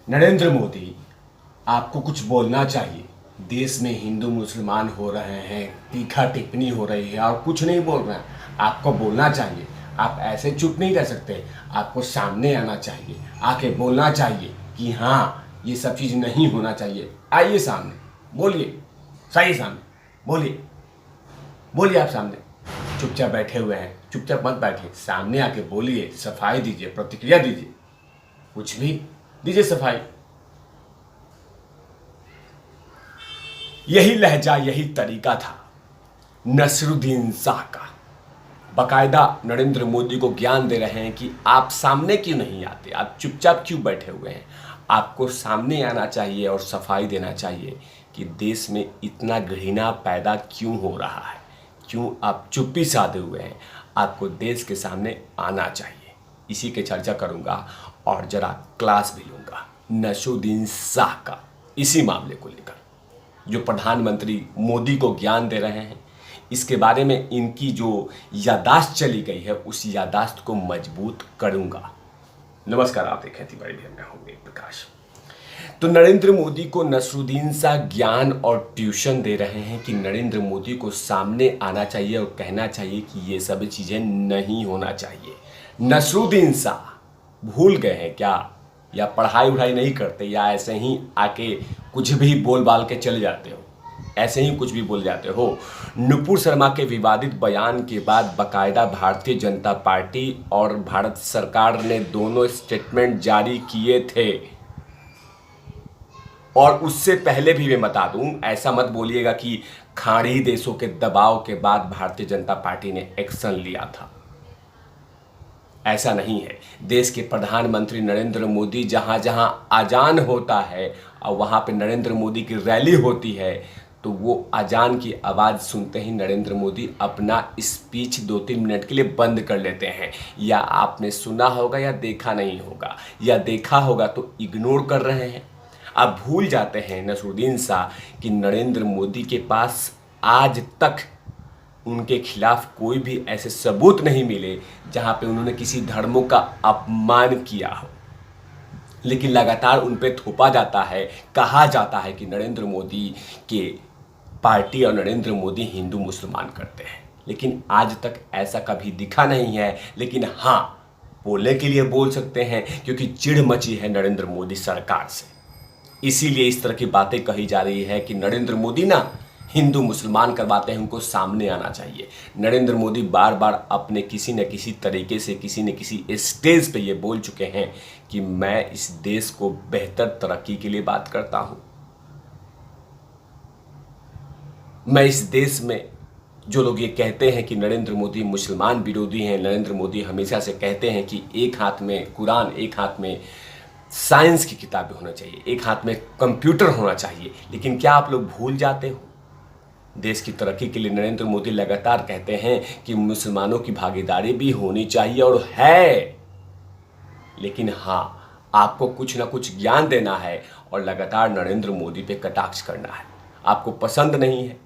नरेंद्र मोदी, आपको कुछ बोलना चाहिए। देश में हिंदू मुसलमान हो रहे हैं, तीखा टिप्पणी हो रही है और कुछ नहीं बोल रहे हैं। आपको बोलना चाहिए। आप ऐसे चुप नहीं रह सकते। आपको सामने आना चाहिए, आके बोलना चाहिए कि हाँ, ये सब चीज़ नहीं होना चाहिए। आइए सामने, बोलिए, सही सामने बोलिए। बोलिए आप सामने। चुपचाप बैठे हुए हैं, चुपचाप मत बैठिए, सामने आके बोलिए, सफाई दीजिए, प्रतिक्रिया दीजिए, कुछ भी दीजिए सफाई। यही लहजा, यही तरीका था नसरुद्दीन शाह का। बकायदा नरेंद्र मोदी को ज्ञान दे रहे हैं कि आप सामने क्यों नहीं आते, आप चुपचाप क्यों बैठे हुए हैं। आपको सामने आना चाहिए और सफाई देना चाहिए कि देश में इतना घृणा पैदा क्यों हो रहा है, क्यों आप चुप्पी साधे हुए हैं। आपको देश के सामने आना चाहिए। इसी के चर्चा करूंगा और जरा क्लास भी लूंगा नसरुद्दीन शाह का, इसी मामले को लेकर जो प्रधानमंत्री मोदी को ज्ञान दे रहे हैं। इसके बारे में इनकी जो यादाश्त चली गई है, उस यादाश्त को मजबूत करूंगा। नमस्कार, आप देखें थी बड़ी मैं हूं वेद प्रकाश। तो नरेंद्र मोदी को नसरुद्दीन शाह ज्ञान और ट्यूशन दे रहे हैं कि नरेंद्र मोदी को सामने आना चाहिए और कहना चाहिए कि ये सब चीजें नहीं होना चाहिए। नसरुद्दीन शाह भूल गए हैं क्या, या पढ़ाई उढ़ाई नहीं करते, या ऐसे ही आके कुछ भी बोल बाल के चले जाते हो, ऐसे ही कुछ भी बोल जाते हो। नुपुर शर्मा के विवादित बयान के बाद बकायदा भारतीय जनता पार्टी और भारत सरकार ने दोनों स्टेटमेंट जारी किए थे। और उससे पहले भी मैं बता दूं, ऐसा मत बोलिएगा कि खाड़ी देशों के दबाव के बाद भारतीय जनता पार्टी ने एक्शन लिया था। ऐसा नहीं है। देश के प्रधानमंत्री नरेंद्र मोदी जहां जहां अजान होता है और वहां पे नरेंद्र मोदी की रैली होती है, तो वो अजान की आवाज़ सुनते ही नरेंद्र मोदी अपना स्पीच 2-3 मिनट के लिए बंद कर लेते हैं। या आपने सुना होगा या देखा नहीं होगा, या देखा होगा तो इग्नोर कर रहे हैं। आप भूल जाते हैं नसरुद्दीन शाह कि नरेंद्र मोदी के पास आज तक उनके खिलाफ कोई भी ऐसे सबूत नहीं मिले जहां पे उन्होंने किसी धर्मों का अपमान किया हो। लेकिन लगातार उन पे थोपा जाता है, कहा जाता है कि नरेंद्र मोदी के पार्टी और नरेंद्र मोदी हिंदू मुसलमान करते हैं। लेकिन आज तक ऐसा कभी दिखा नहीं है। लेकिन हाँ, बोलने के लिए बोल सकते हैं क्योंकि चिढ़ मची है नरेंद्र मोदी सरकार से। इसीलिए इस तरह की बातें कही जा रही है कि नरेंद्र मोदी ना हिंदू मुसलमान करवाते हैं, उनको सामने आना चाहिए। नरेंद्र मोदी बार बार अपने किसी न किसी तरीके से किसी न किसी स्टेज पे ये बोल चुके हैं कि मैं इस देश को बेहतर तरक्की के लिए बात करता हूं। मैं इस देश में जो लोग ये कहते हैं कि नरेंद्र मोदी मुसलमान विरोधी हैं, नरेंद्र मोदी हमेशा से कहते हैं कि एक हाथ में कुरान, एक हाथ में साइंस की किताबें होना चाहिए, एक हाथ में कंप्यूटर होना चाहिए। लेकिन क्या आप लोग भूल जाते हो, देश की तरक्की के लिए नरेंद्र मोदी लगातार कहते हैं कि मुसलमानों की भागीदारी भी होनी चाहिए, और है। लेकिन हाँ, आपको कुछ ना कुछ ज्ञान देना है और लगातार नरेंद्र मोदी पे कटाक्ष करना है। आपको पसंद नहीं है।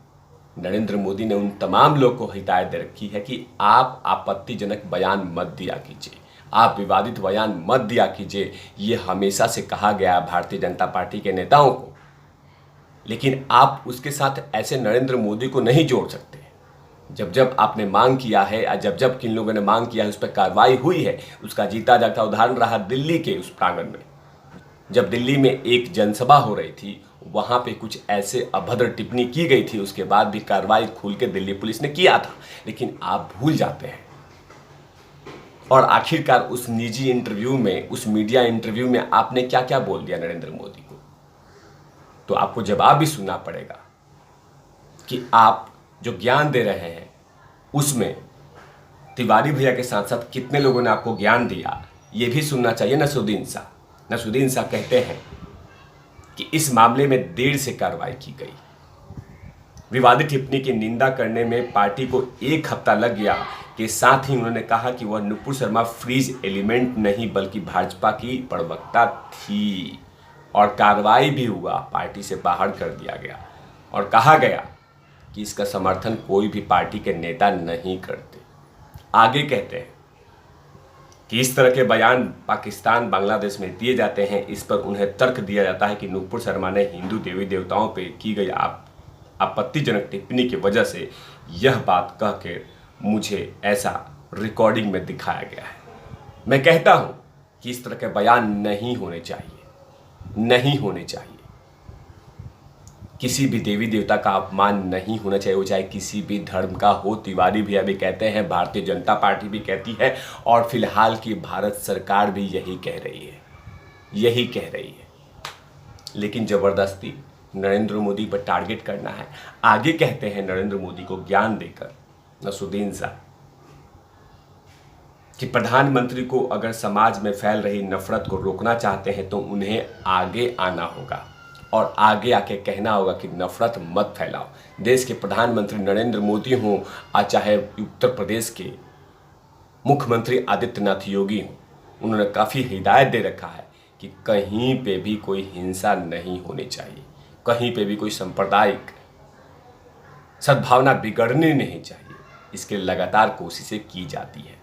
नरेंद्र मोदी ने उन तमाम लोग को हिदायत दे रखी है कि आप आपत्तिजनक बयान मत दिया कीजिए, आप विवादित बयान मत दिया कीजिए। ये हमेशा से कहा गया भारतीय जनता पार्टी के नेताओं को। लेकिन आप उसके साथ ऐसे नरेंद्र मोदी को नहीं जोड़ सकते। जब जब आपने मांग किया है या जब जब किन लोगों ने मांग किया है, उस पर कार्रवाई हुई है। उसका जीता जागता उदाहरण रहा दिल्ली के उस प्रांगण में। जब दिल्ली में एक जनसभा हो रही थी, वहां पे कुछ ऐसे अभद्र टिप्पणी की गई थी, उसके बाद भी कार्रवाई खुल के दिल्ली पुलिस ने किया था। लेकिन आप भूल जाते हैं। और आखिरकार उस निजी इंटरव्यू में, उस मीडिया इंटरव्यू में आपने क्या क्या बोल दिया नरेंद्र मोदी को, तो आपको जवाब भी सुनना पड़ेगा कि आप जो ज्ञान दे रहे हैं उसमें तिवारी भैया के साथ साथ कितने लोगों ने आपको ज्ञान दिया, ये भी सुनना चाहिए नसरुद्दीन शाह। नसरुद्दीन शाह कहते हैं कि इस मामले में देर से कार्रवाई की गई। विवादित टिप्पणी की निंदा करने में पार्टी को 1 हफ्ता लग गया। के साथ ही उन्होंने कहा कि वह नुपुर शर्मा फ्रीज एलिमेंट नहीं बल्कि भाजपा की प्रवक्ता थी। और कार्रवाई भी हुआ, पार्टी से बाहर कर दिया गया और कहा गया कि इसका समर्थन कोई भी पार्टी के नेता नहीं करते। आगे कहते हैं कि इस तरह के बयान पाकिस्तान बांग्लादेश में दिए जाते हैं, इस पर उन्हें तर्क दिया जाता है कि नूपुर शर्मा ने हिंदू देवी देवताओं पर की गई आपत्तिजनक टिप्पणी की वजह से यह बात कह के मुझे ऐसा रिकॉर्डिंग में दिखाया गया है। मैं कहता हूं कि इस तरह के बयान नहीं होने चाहिए, नहीं होने चाहिए। किसी भी देवी देवता का अपमान नहीं होना चाहिए, वो चाहे किसी भी धर्म का हो। तिवारी भैया भी कहते हैं, भारतीय जनता पार्टी भी कहती है, और फिलहाल की भारत सरकार भी यही कह रही है, यही कह रही है। लेकिन जबरदस्ती नरेंद्र मोदी पर टारगेट करना है। आगे कहते हैं नरेंद्र मोदी को ज्ञान देकर नसरुद्दीन शाह कि प्रधानमंत्री को अगर समाज में फैल रही नफरत को रोकना चाहते हैं तो उन्हें आगे आना होगा और आगे आके कहना होगा कि नफरत मत फैलाओ। देश के प्रधानमंत्री नरेंद्र मोदी हों और चाहे उत्तर प्रदेश के मुख्यमंत्री आदित्यनाथ योगी हों, उन्होंने काफ़ी हिदायत दे रखा है कि कहीं पे भी कोई हिंसा नहीं होनी चाहिए, कहीं पे भी कोई सांप्रदायिक सद्भावना बिगड़नी नहीं चाहिए। इसके लगातार कोशिशें की जाती है,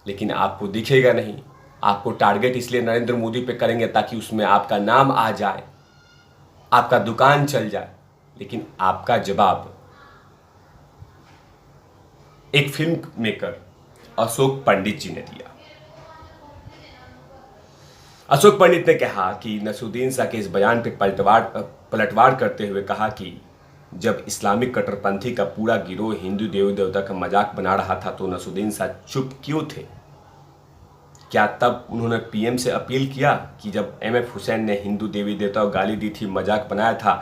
लेकिन आपको दिखेगा नहीं। आपको टारगेट इसलिए नरेंद्र मोदी पे करेंगे ताकि उसमें आपका नाम आ जाए, आपका दुकान चल जाए, लेकिन आपका जवाब एक फिल्म मेकर अशोक पंडित जी ने दिया। अशोक पंडित ने कहा कि नसरुद्दीन शाह के इस बयान पे पलटवार करते हुए कहा कि जब इस्लामिक कट्टरपंथी का पूरा गिरोह हिंदू देवी देवता का मजाक बना रहा था तो नसरुद्दीन शाह चुप क्यों थे? क्या तब उन्होंने पीएम से अपील किया कि जब एमएफ हुसैन ने हिंदू देवी देवताओं गाली दी थी, मजाक बनाया था,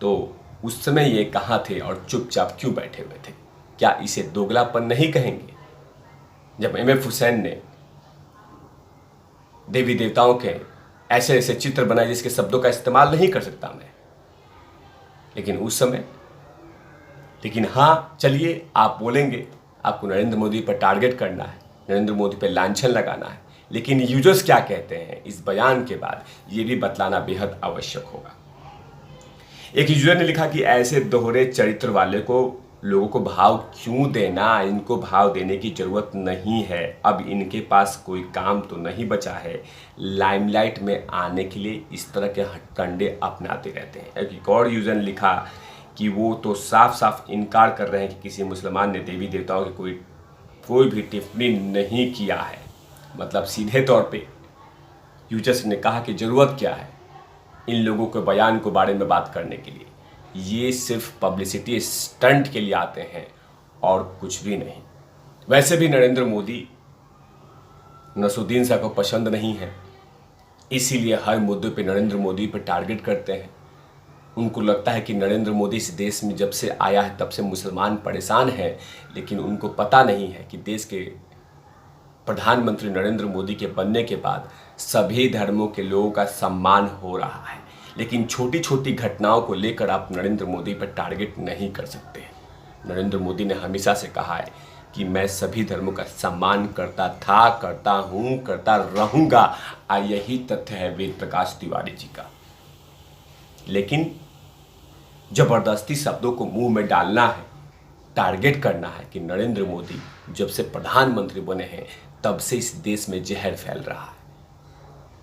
तो उस समय ये कहाँ थे और चुपचाप क्यों बैठे हुए थे? क्या इसे दोगलापन नहीं कहेंगे? जब एमएफ हुसैन ने देवी देवताओं के ऐसे ऐसे चित्र बनाए जिसके शब्दों का इस्तेमाल नहीं कर सकता मैं, लेकिन उस समय, लेकिन हाँ चलिए आप बोलेंगे, आपको नरेंद्र मोदी पर टारगेट करना है, नरेंद्र मोदी पर लांछन लगाना है, लेकिन यूजर्स क्या कहते हैं इस बयान के बाद ये भी बतलाना बेहद आवश्यक होगा। एक यूजर ने लिखा कि ऐसे दोहरे चरित्र वाले को लोगों को भाव क्यों देना, इनको भाव देने की जरूरत नहीं है, अब इनके पास कोई काम तो नहीं बचा है, लाइमलाइट में आने के लिए इस तरह के हथकंडे अपनाते रहते हैं। एक और यूजर ने लिखा कि वो तो साफ साफ इनकार कर रहे हैं कि किसी मुसलमान ने देवी देवताओं की कोई भी टिप्पणी नहीं किया है। मतलब सीधे तौर पे यूजर्स ने कहा कि ज़रूरत क्या है इन लोगों के बयान के बारे में बात करने के लिए, ये सिर्फ पब्लिसिटी स्टंट के लिए आते हैं और कुछ भी नहीं। वैसे भी नरेंद्र मोदी नसरुद्दीन शाह को पसंद नहीं है, इसीलिए हर मुद्दे पे नरेंद्र मोदी पर टारगेट करते हैं। उनको लगता है कि नरेंद्र मोदी इस देश में जब से आया है तब से मुसलमान परेशान हैं, लेकिन उनको पता नहीं है कि देश के प्रधानमंत्री नरेंद्र मोदी के बनने के बाद सभी धर्मों के लोगों का सम्मान हो रहा है। लेकिन छोटी छोटी घटनाओं को लेकर आप नरेंद्र मोदी पर टारगेट नहीं कर सकते। नरेंद्र मोदी ने हमेशा से कहा है कि मैं सभी धर्मों का सम्मान करता था, करता हूँ, करता रहूँगा, और यही तथ्य है वेद प्रकाश तिवारी जी का। लेकिन जबरदस्ती शब्दों को मुंह में डालना है, टारगेट करना है कि नरेंद्र मोदी जब से प्रधानमंत्री बने हैं तब से इस देश में जहर फैल रहा है।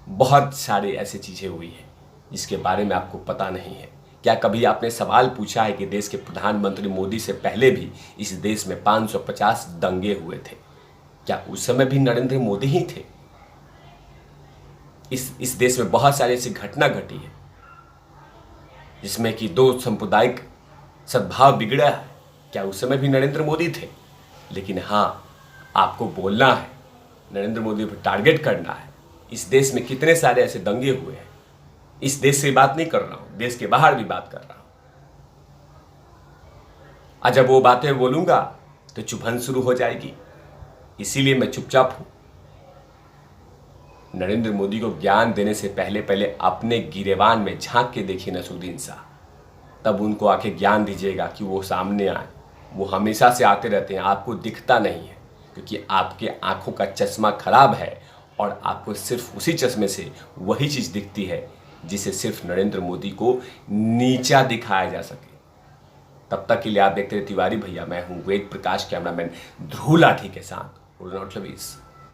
बहुत सारी ऐसी चीज़ें हुई हैं जिसके बारे में आपको पता नहीं है। क्या कभी आपने सवाल पूछा है कि देश के प्रधानमंत्री मोदी से पहले भी इस देश में 550 दंगे हुए थे? क्या उस समय भी नरेंद्र मोदी ही थे? इस देश में बहुत सारी ऐसी घटना घटी है जिसमें कि दो सांप्रदायिक सद्भाव बिगड़ा है। क्या उस समय भी नरेंद्र मोदी थे? लेकिन हाँ, आपको बोलना है, नरेंद्र मोदी पर टारगेट करना है। इस देश में कितने सारे ऐसे दंगे हुए हैं। इस देश से बात नहीं कर रहा हूं, देश के बाहर भी बात कर रहा हूं। आज जब वो बातें बोलूंगा तो चुभन शुरू हो जाएगी, इसीलिए मैं चुपचाप हूं। नरेंद्र मोदी को ज्ञान देने से पहले पहले अपने गिरेबान में झांक के देखिए नसरुद्दीन शाह, तब उनको आके ज्ञान दीजिएगा कि वो सामने आए। वो हमेशा से आते रहते हैं, आपको दिखता नहीं है क्योंकि आपके आंखों का चश्मा खराब है और आपको सिर्फ उसी चश्मे से वही चीज़ दिखती है जिसे सिर्फ नरेंद्र मोदी को नीचा दिखाया जा सके। तब तक के लिए आप देखते रहे तिवारी भैया। मैं हूँ वेद प्रकाश, कैमरामैन ध्रुव लाठी के साथ।